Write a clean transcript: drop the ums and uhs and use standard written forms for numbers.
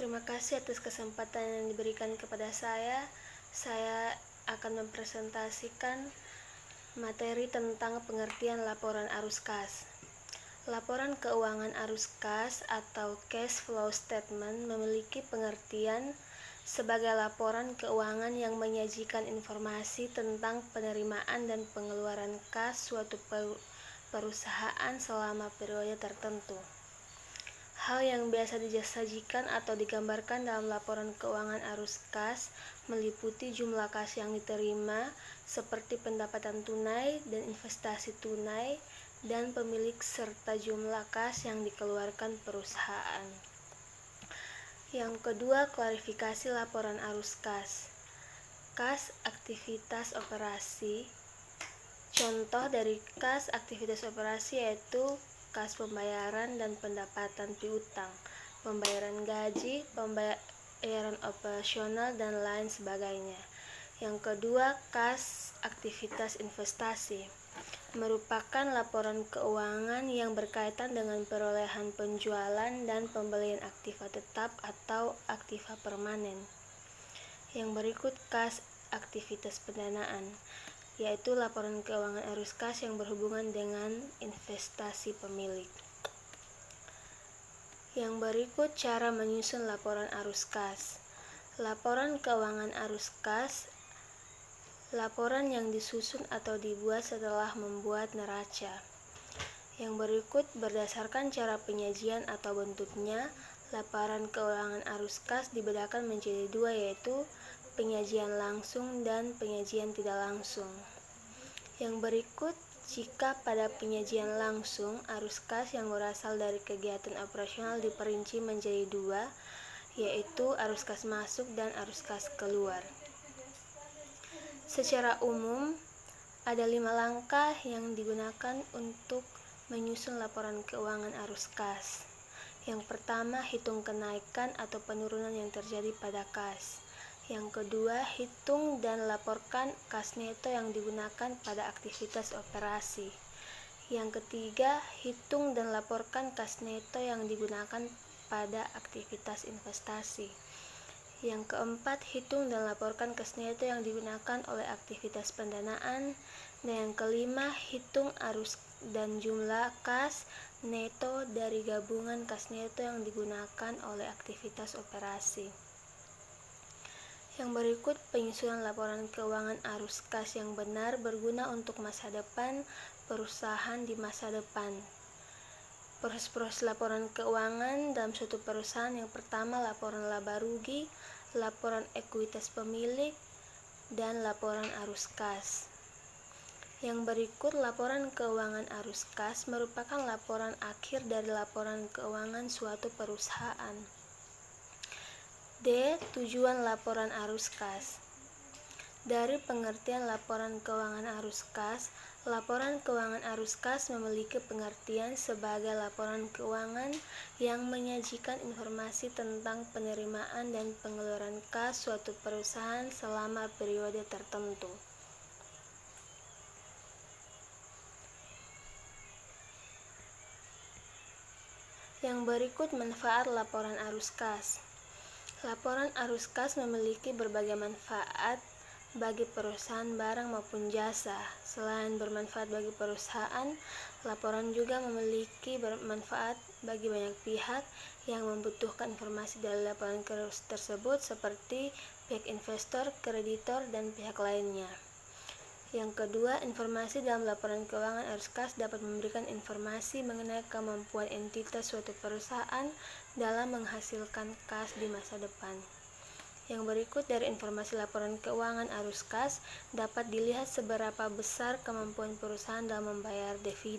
Terima kasih atas kesempatan yang diberikan kepada saya. Saya akan mempresentasikan materi tentang pengertian laporan arus kas. Laporan keuangan arus kas atau cash flow statement memiliki pengertian sebagai laporan keuangan yang menyajikan informasi tentang penerimaan dan pengeluaran kas suatu perusahaan selama periode tertentu. Hal yang biasa disajikan atau digambarkan dalam laporan keuangan arus kas meliputi jumlah kas yang diterima, seperti pendapatan tunai dan investasi tunai, dan pemilik serta jumlah kas yang dikeluarkan perusahaan. Yang kedua, klarifikasi laporan arus kas. Kas aktivitas operasi. Contoh dari kas aktivitas operasi yaitu kas pembayaran dan pendapatan piutang, pembayaran gaji, pembayaran operasional, dan lain sebagainya. Yang kedua, kas aktivitas investasi merupakan laporan keuangan yang berkaitan dengan perolehan penjualan dan pembelian aktiva tetap atau aktiva permanen. Yang berikut, kas aktivitas pendanaan, yaitu laporan keuangan arus kas yang berhubungan dengan investasi pemilik. Yang berikut cara menyusun laporan arus kas. Laporan keuangan arus kas, laporan yang disusun atau dibuat setelah membuat neraca. Yang berikut berdasarkan cara penyajian atau bentuknya, laporan keuangan arus kas dibedakan menjadi dua, yaitu penyajian langsung dan penyajian tidak langsung. Yang berikut, jika pada penyajian langsung, arus kas yang berasal dari kegiatan operasional diperinci menjadi dua, yaitu arus kas masuk dan arus kas keluar. Secara umum, ada 5 langkah yang digunakan untuk menyusun laporan keuangan arus kas. Yang pertama, hitung kenaikan atau penurunan yang terjadi pada kas. Yang kedua, hitung dan laporkan kas neto yang digunakan pada aktivitas operasi. Yang ketiga, hitung dan laporkan kas neto yang digunakan pada aktivitas investasi. Yang keempat, hitung dan laporkan kas neto yang digunakan oleh aktivitas pendanaan. Dan yang kelima, hitung arus dan jumlah kas neto dari gabungan kas neto yang digunakan oleh aktivitas operasi. Yang berikut penyusunan laporan keuangan arus kas yang benar berguna untuk masa depan perusahaan di masa depan. Proses laporan keuangan dalam suatu perusahaan: yang pertama, laporan laba rugi, laporan ekuitas pemilik, dan laporan arus kas. Yang berikut laporan keuangan arus kas merupakan laporan akhir dari laporan keuangan suatu perusahaan. D. Tujuan laporan arus kas. Dari pengertian laporan keuangan arus kas, laporan keuangan arus kas memiliki pengertian sebagai laporan keuangan yang menyajikan informasi tentang penerimaan dan pengeluaran kas suatu perusahaan selama periode tertentu. Yang berikut manfaat laporan arus kas. Laporan arus kas memiliki berbagai manfaat bagi perusahaan barang maupun jasa. Selain bermanfaat bagi perusahaan, laporan juga memiliki manfaat bagi banyak pihak yang membutuhkan informasi dari laporan tersebut, seperti pihak investor, kreditor, dan pihak lainnya. Yang kedua, informasi dalam laporan keuangan arus kas dapat memberikan informasi mengenai kemampuan entitas suatu perusahaan dalam menghasilkan kas di masa depan. Yang berikut dari informasi laporan keuangan arus kas dapat dilihat seberapa besar kemampuan perusahaan dalam membayar dividen.